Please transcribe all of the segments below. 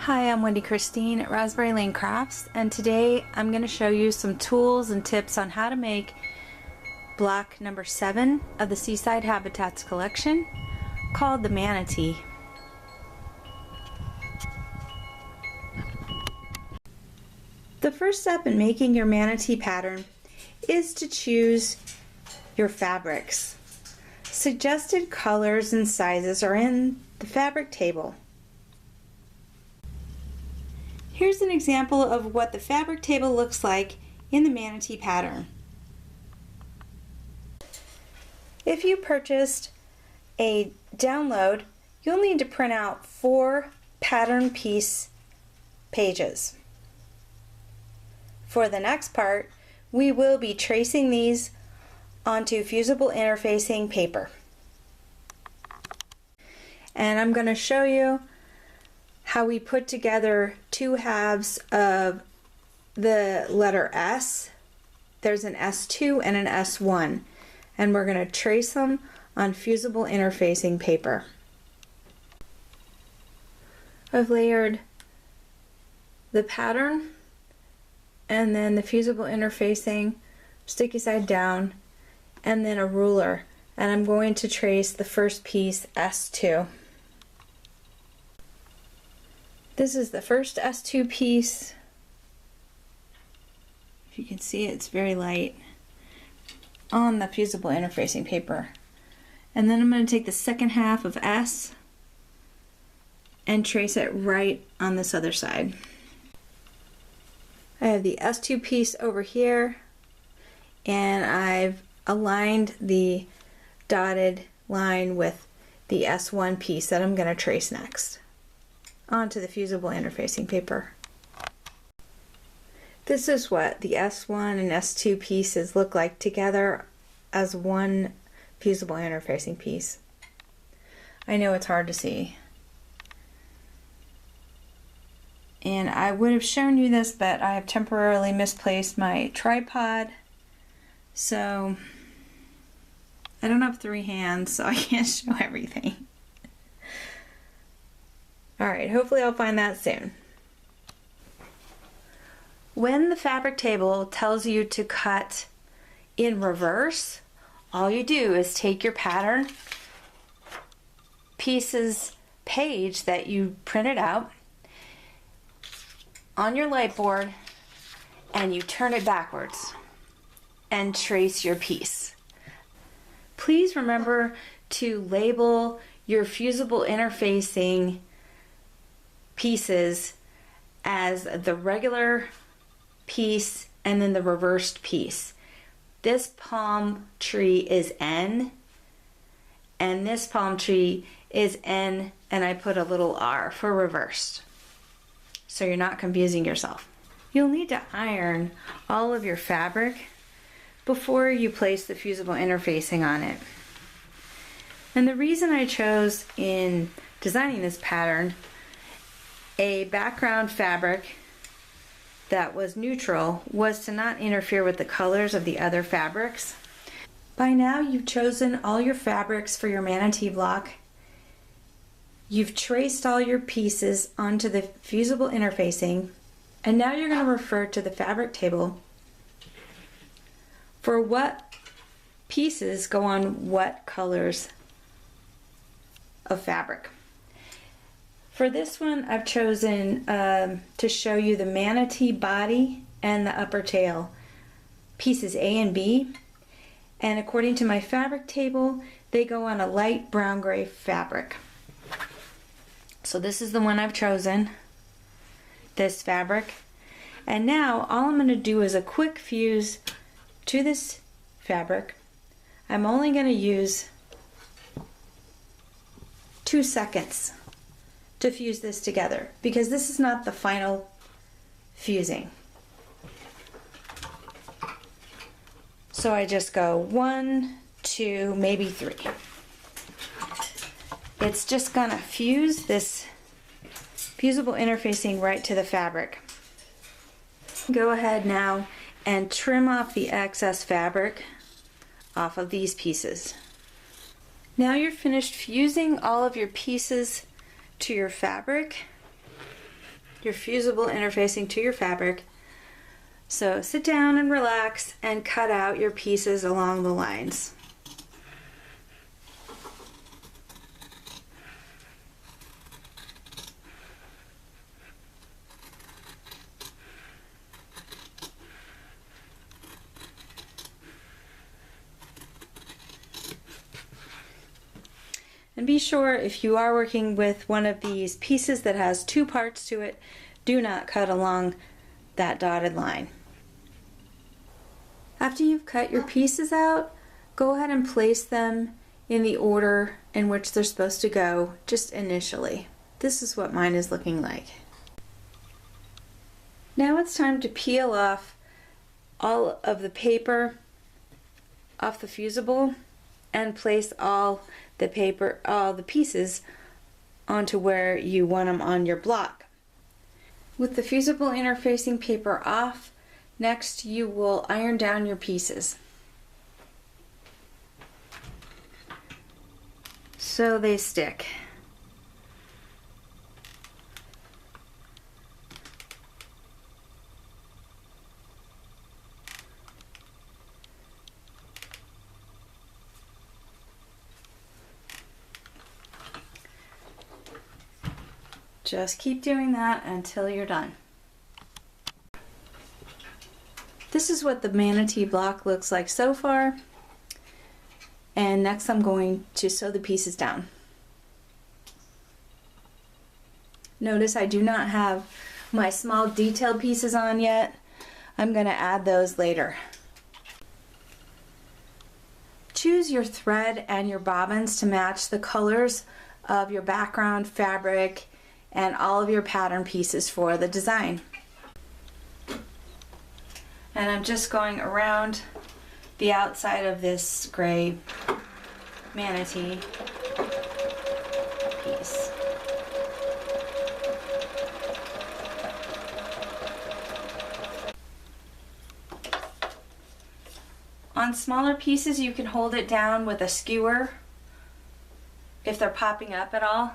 Hi, I'm Wendy Christine at Raspberry Lane Crafts, and today I'm going to show you some tools and tips on how to make block number 7 of the Seaside Habitats collection called the Manatee. The first step in making your Manatee pattern is to choose your fabrics. Suggested colors and sizes are in the fabric table. Here's an example of what the fabric table looks like in the Manatee pattern. If you purchased a download, you'll need to print out 4 pattern piece pages. For the next part, we will be tracing these onto fusible interfacing paper. And I'm going to show you how we put together 2 halves of the letter S. There's an S2 and an S1, and we're going to trace them on fusible interfacing paper. I've layered the pattern and then the fusible interfacing sticky side down and then a ruler, and I'm going to trace the first piece, S2. This is the first S2 piece. If you can see, it's very light on the fusible interfacing paper. And then I'm going to take the second half of S and trace it right on this other side. I have the S2 piece over here, and I've aligned the dotted line with the S1 piece that I'm going to trace next onto the fusible interfacing paper. This is what the S1 and S2 pieces look like together as one fusible interfacing piece. I know it's hard to see. And I would have shown you this, but I have temporarily misplaced my tripod, so I don't have 3 hands, so I can't show everything. Alright, hopefully I'll find that soon. When the fabric table tells you to cut in reverse, all you do is take your pattern pieces page that you printed out on your light board and you turn it backwards and trace your piece. Please remember to label your fusible interfacing pieces as the regular piece and then the reversed piece. This palm tree is N and this palm tree is N, and I put a little R for reversed, so you're not confusing yourself. You'll need to iron all of your fabric before you place the fusible interfacing on it. And the reason I chose in designing this pattern a background fabric that was neutral was to not interfere with the colors of the other fabrics. By now you've chosen all your fabrics for your Manatee block. You've traced all your pieces onto the fusible interfacing, and now you're going to refer to the fabric table for what pieces go on what colors of fabric. For this one, I've chosen to show you the manatee body and the upper tail, pieces A and B, and according to my fabric table, they go on a light brown gray fabric. So this is the one I've chosen, this fabric, and now all I'm going to do is a quick fuse to this fabric. I'm only going to use 2 seconds to fuse this together because this is not the final fusing. So I just go 1, 2, maybe 3. It's just gonna fuse this fusible interfacing right to the fabric. Go ahead now and trim off the excess fabric off of these pieces. Now you're finished fusing all of your pieces to your fabric. your fusible interfacing to your fabric. So sit down and relax and cut out your pieces along the lines. And be sure, if you are working with one of these pieces that has two parts to it, do not cut along that dotted line. After you've cut your pieces out, go ahead and place them in the order in which they're supposed to go, just initially. This is what mine is looking like. Now it's time to peel off all of the paper off the fusible and place all the pieces onto where you want them on your block. With the fusible interfacing paper off, next you will iron down your pieces so they stick. Just keep doing that until you're done. This is what the manatee block looks like so far. And next I'm going to sew the pieces down. Notice I do not have my small detail pieces on yet. I'm going to add those later. Choose your thread and your bobbins to match the colors of your background fabric and all of your pattern pieces for the design. And I'm just going around the outside of this gray manatee piece. On smaller pieces you can hold it down with a skewer if they're popping up at all.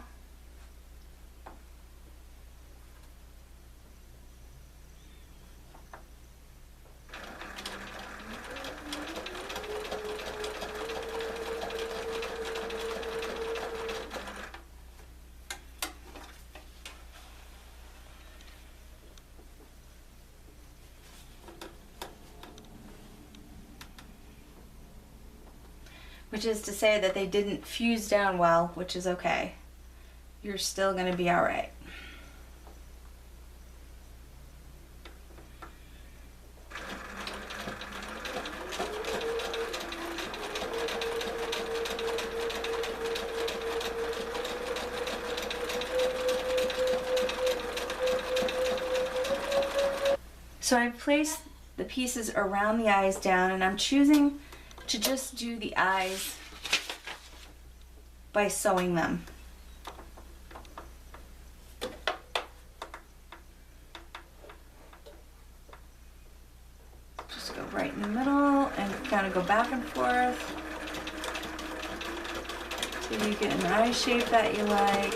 Which is to say that they didn't fuse down well, which is okay. You're still going to be all right. So I've placed the pieces around the eyes down, and I'm choosing to just do the eyes by sewing them. Just go right in the middle and kind of go back and forth till you get an eye shape that you like.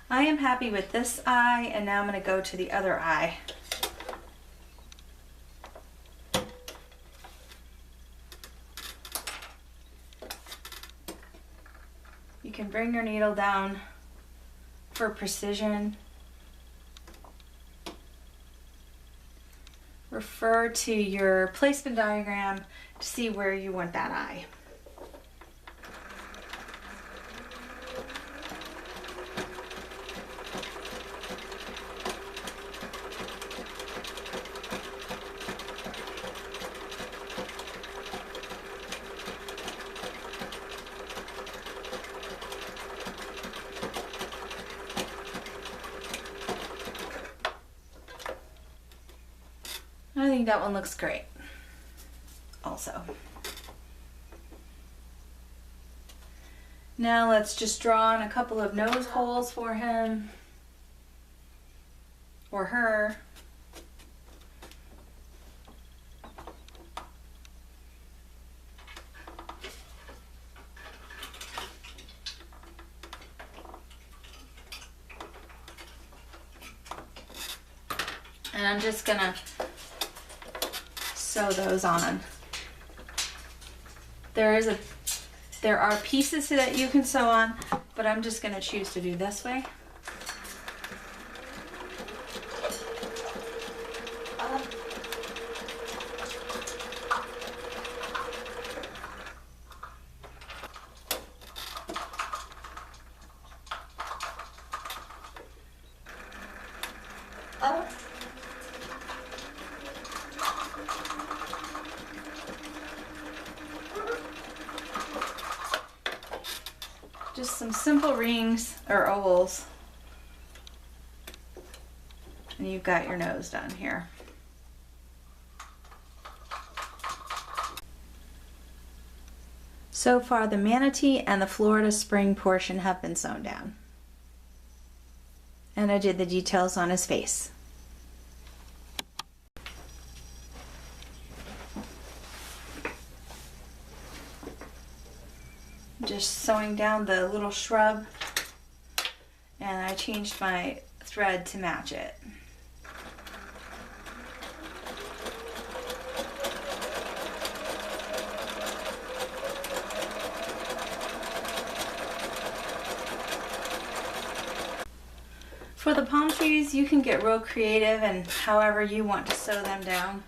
I am happy with this eye, and now I'm going to go to the other eye. You can bring your needle down for precision. Refer to your placement diagram to see where you want that eye. think that one looks great also. Now let's just draw on a couple of nose holes for him or her. And I'm just gonna sew those on. There are pieces that you can sew on, but I'm just gonna choose to do this way. Just some simple rings or ovals. And you've got your nose done here. So far the manatee and the Florida spring portion have been sewn down. And I did the details on his face. Just sewing down the little shrub, and I changed my thread to match it. For the palm trees, you can get real creative and however you want to sew them down.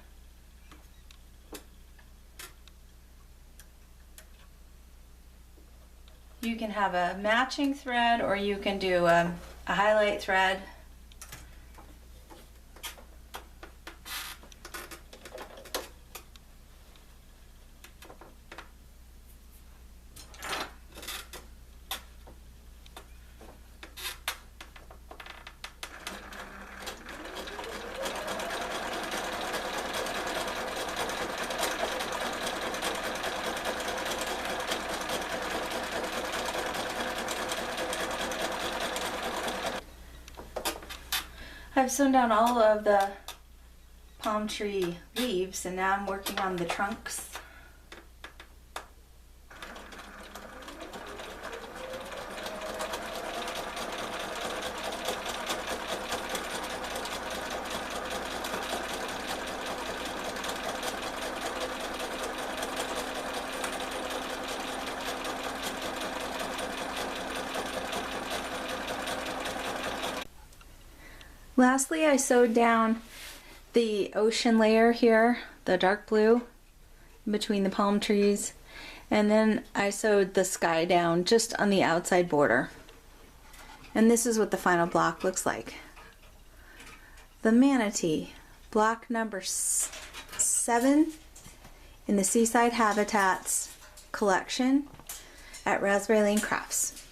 You can have a matching thread or you can do a highlight thread. I've sewn down all of the palm tree leaves and now I'm working on the trunks. Lastly, I sewed down the ocean layer here, the dark blue, between the palm trees, and then I sewed the sky down just on the outside border. And this is what the final block looks like. The manatee, block number 7 in the Seaside Habitats collection at Raspberry Lane Crafts.